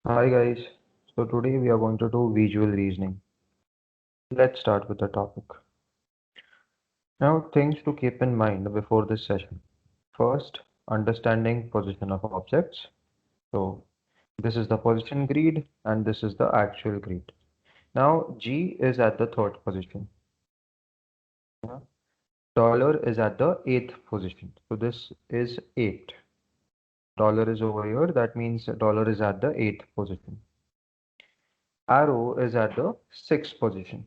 Hi guys, so today we are going to do visual reasoning. Let's start with the topic. Now, things to keep in mind before this session. First, understanding position of objects. So, this is the position grid and this is the actual grid. Now, G is at the third position. Yeah. Dollar is at the eighth position. So, this is 8. Dollar is over here, that means dollar is at the eighth position. Arrow is at the sixth position.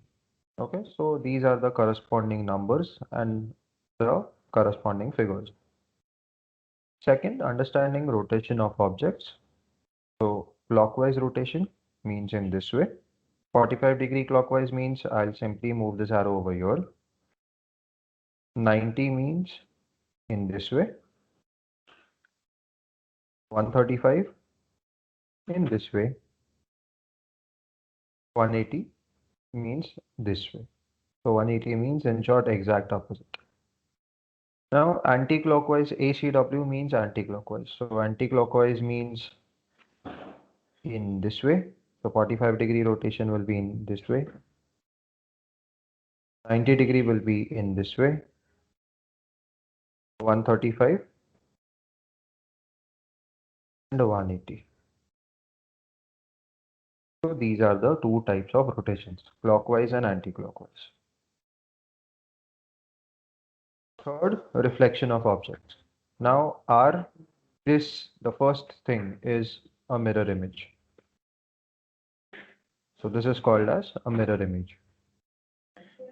Okay, so these are the corresponding numbers and the corresponding figures. Second, understanding rotation of objects. So clockwise rotation means in this way. 45-degree clockwise means I'll simply move this arrow over here. 90 means in this way. 135 in this way. 180 means this way. So 180 means in short exact opposite. Now anti-clockwise ACW means anti-clockwise. So anti-clockwise means in this way. So 45-degree rotation will be in this way. 90-degree will be in this way. 135 and 180. So these are the two types of rotations, clockwise and anti-clockwise. Third, reflection of objects. Now the first thing is a mirror image. So this is called as a mirror image.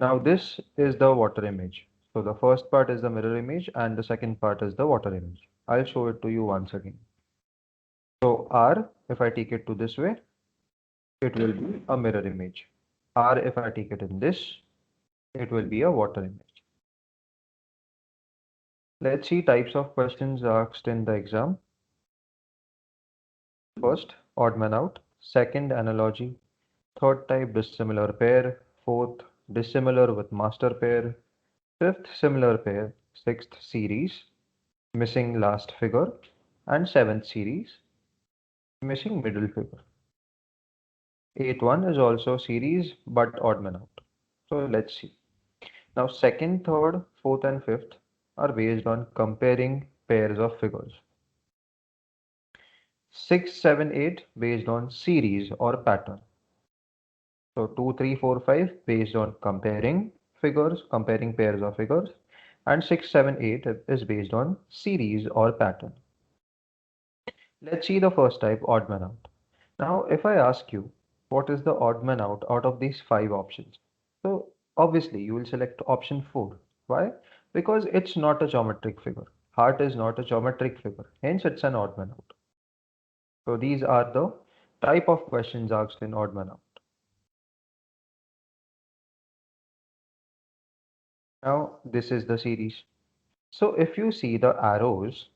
Now this is the water image. So the first part is the mirror image and the second part is the water image. I'll show it to you once again. So R, if I take it to this way, it will be a mirror image. R, if I take it in this, it will be a water image. Let's see types of questions asked in the exam. First, odd man out. Second, analogy. Third type, dissimilar pair. Fourth, dissimilar with master pair. Fifth, similar pair. Sixth, series, missing last figure. And seventh, series, missing middle figure. Eighth one is also series but odd man out. So let's see. Now second, third, fourth and fifth are based on comparing pairs of figures. 6, 7, 8 based on series or pattern. So 2, 3, 4, 5 based on comparing pairs of figures. And 6, 7, 8 is based on series or pattern. Let's see the first type, odd man out. Now if I ask you, what is the odd man out of these 5 options? So obviously you will select option 4. Why? Because it's not a geometric figure. Heart is not a geometric figure. Hence it's an odd man out. So these are the type of questions asked in odd man out. Now this is the series. So if you see the arrows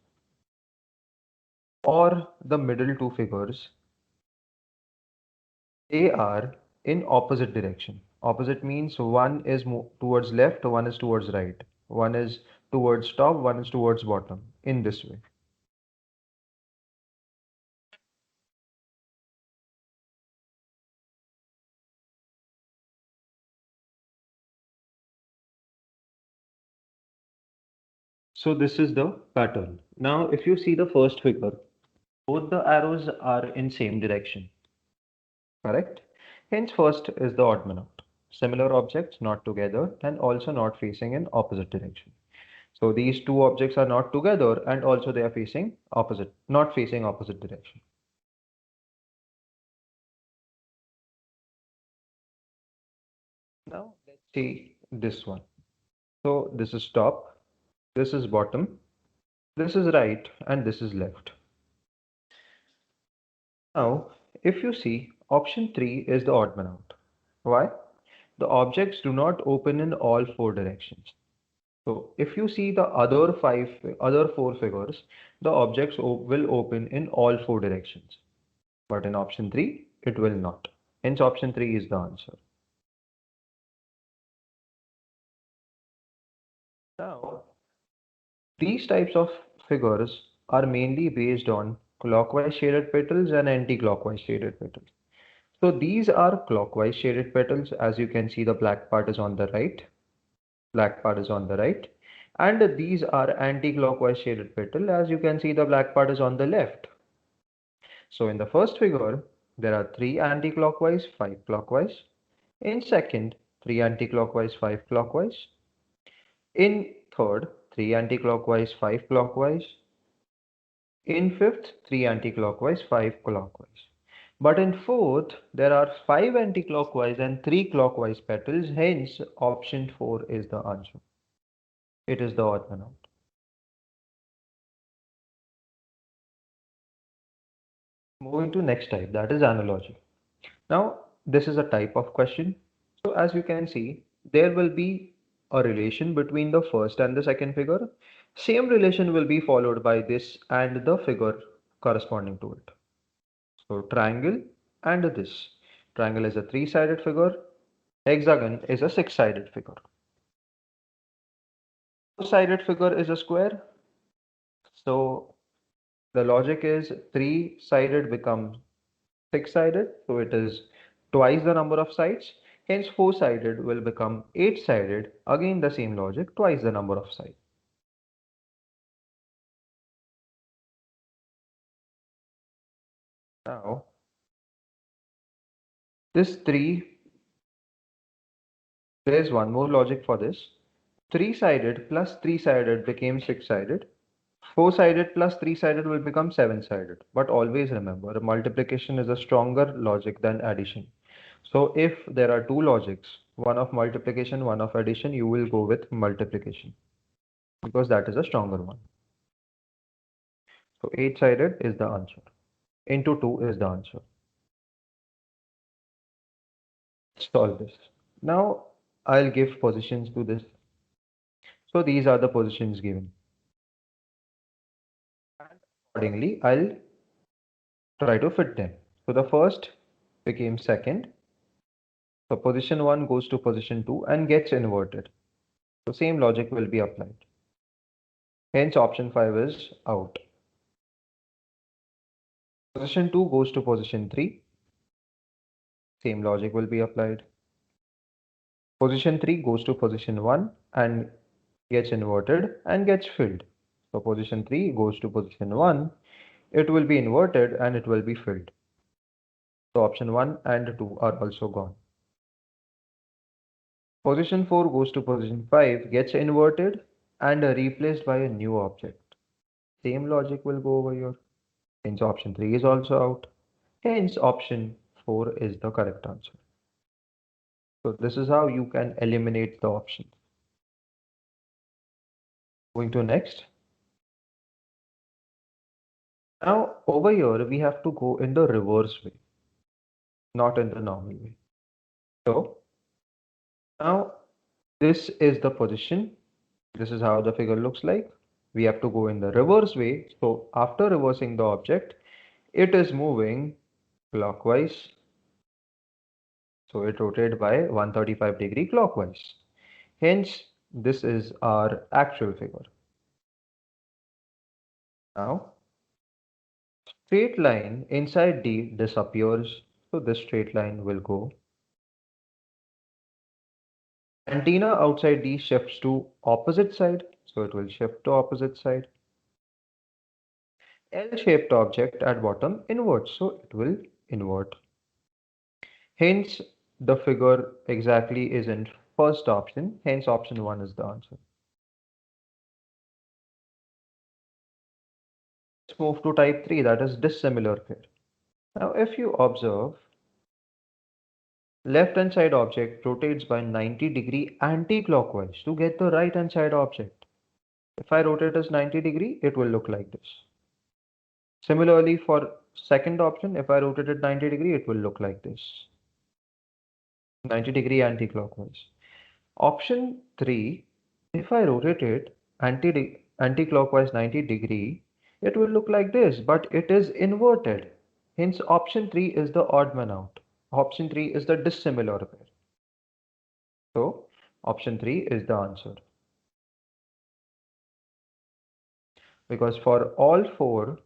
or the middle two figures, they are in opposite direction. Opposite means one is towards left, one is towards right. One is towards top, one is towards bottom, in this way. So this is the pattern. Now if you see the first figure, both the arrows are in same direction, correct? Hence first is the odd man out. Similar objects not together and also not facing in opposite direction. So these two objects are not together and also they are facing opposite, not facing opposite direction. Now let's see this one. So this is top, this is bottom, this is right, and this is left. Now, if you see, option 3 is the odd man out. Why? The objects do not open in all four directions. So if you see the other four figures, the objects will open in all four directions. But in option 3, it will not. Hence option 3 is the answer. Now, these types of figures are mainly based on clockwise shaded petals and anti-clockwise shaded petals. So these are clockwise shaded petals. As you can see, the black part is on the right. Black part is on the right. And these are anti-clockwise shaded petal. As you can see, the black part is on the left. So in the first figure, there are 3 anti-clockwise, 5 clockwise. In second, 3 anti-clockwise, 5 clockwise. In third, 3 anti-clockwise, 5 clockwise. In fifth, 3 anti-clockwise, 5 clockwise. But in fourth, there are 5 anti-clockwise and 3 clockwise petals. Hence, option 4 is the answer. It is the odd one out. Moving to next type, that is analogy. Now, this is a type of question. So as you can see, there will be a relation between the first and the second figure. Same relation will be followed by this and the figure corresponding to it. So triangle and this. Triangle is a 3-sided figure. Hexagon is a 6-sided figure. 4-sided figure is a square. So the logic is 3-sided becomes 6-sided. So it is twice the number of sides. Hence 4-sided will become 8-sided. Again the same logic, twice the number of sides. Now this 3, there is one more logic for this. 3-sided plus 3-sided became 6-sided. 4-sided plus 3-sided will become 7-sided. But always remember, multiplication is a stronger logic than addition. So if there are two logics, one of multiplication, one of addition, you will go with multiplication because that is a stronger one. So 8-sided is the answer. Into 2 is the answer. Solve this. Now I'll give positions to this. So these are the positions given. And accordingly, I'll try to fit them. So the first became second. So position 1 goes to position 2 and gets inverted. So same logic will be applied. Hence option 5 is out. Position 2 goes to position 3. Same logic will be applied. Position 3 goes to position 1 and gets inverted and gets filled. So position 3 goes to position 1. It will be inverted and it will be filled. So option 1 and 2 are also gone. Position 4 goes to position 5, gets inverted and replaced by a new object. Same logic will go over here. Hence option 3 is also out. Hence option 4 is the correct answer. So this is how you can eliminate the options. Going to next. Now over here we have to go in the reverse way, not in the normal way. So now this is the position. This is how the figure looks like. We have to go in the reverse way. So after reversing the object, it is moving clockwise. So it rotated by 135-degree clockwise. Hence, this is our actual figure. Now, straight line inside D disappears. So this straight line will go. Antenna outside D shifts to opposite side. So it will shift to opposite side. L-shaped object at bottom inverts. So it will invert. Hence, the figure exactly is in first option. Hence, option 1 is the answer. Let's move to type 3, that is dissimilar pair. Now, if you observe, left hand side object rotates by 90-degree anti-clockwise to get the right hand side object. If I rotate as 90-degree, it will look like this. Similarly, for second option, if I rotate it 90-degree, it will look like this. 90-degree anti-clockwise. Option 3, if I rotate it anti-clockwise 90-degree, it will look like this, but it is inverted. Hence, option 3 is the odd man out. Option 3 is the dissimilar pair. So, option 3 is the answer. Because for all four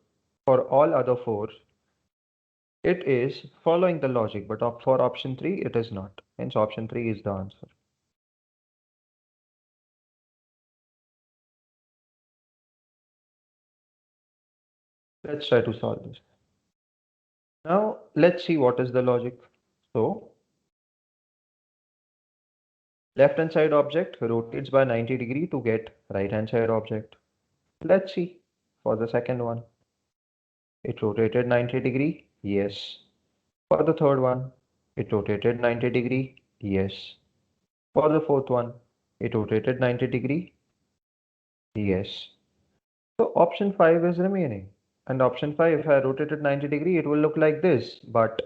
For all other four, it is following the logic, but for option 3, it is not. Hence, option 3 is the answer. Let's try to solve this. Now, let's see what is the logic. So, left-hand side object rotates by 90 degree to get right-hand side object. Let's see for the second one. It rotated 90 degree. Yes. For the third one, it rotated 90 degree. Yes. For the fourth one, it rotated 90 degree. Yes. So option 5 is remaining. And option 5, if I rotated 90 degree, it will look like this. But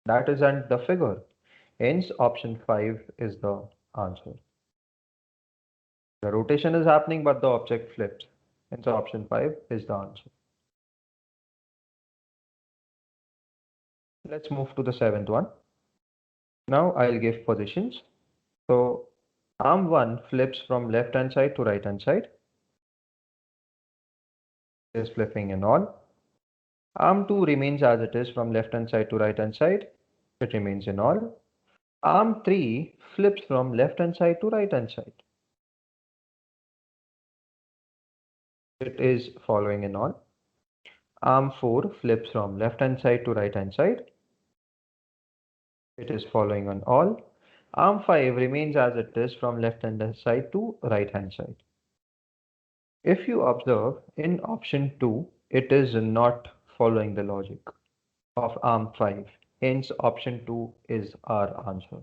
that isn't the figure. Hence, option 5 is the answer. The rotation is happening, but the object flips. Hence, option 5 is the answer. Let's move to the seventh one. Now I'll give positions. So arm 1 flips from left hand side to right hand side. Is flipping in all. Arm 2 remains as it is from left hand side to right hand side. It remains in all. Arm 3 flips from left hand side to right hand side. It is following in all. Arm 4 flips from left hand side to right hand side. It is following on all. Arm 5 remains as it is from left hand side to right hand side. If you observe in option 2, it is not following the logic of arm 5. Hence, option 2 is our answer.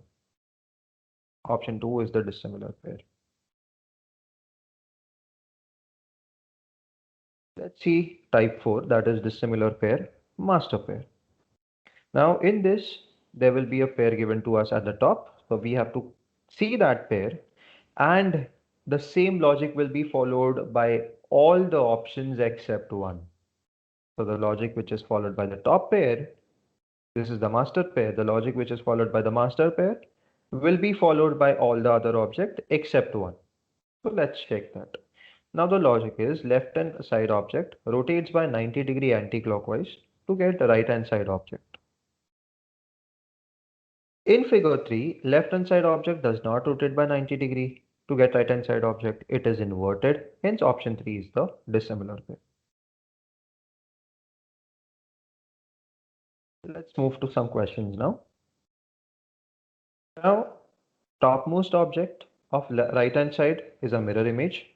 Option 2 is the dissimilar pair. Let's see type 4, that is dissimilar pair, master pair. Now in this, there will be a pair given to us at the top. So we have to see that pair, and the same logic will be followed by all the options except one. So the logic which is followed by the top pair, this is the master pair. The logic which is followed by the master pair will be followed by all the other object except one. So let's check that. Now the logic is left hand side object rotates by 90 degree anti-clockwise to get the right hand side object. In figure 3, left hand side object does not rotate by 90 degree to get right hand side object. It is inverted. Hence option 3 is the dissimilar pair. Let's move to some questions now. Now, topmost object of right hand side is a mirror image.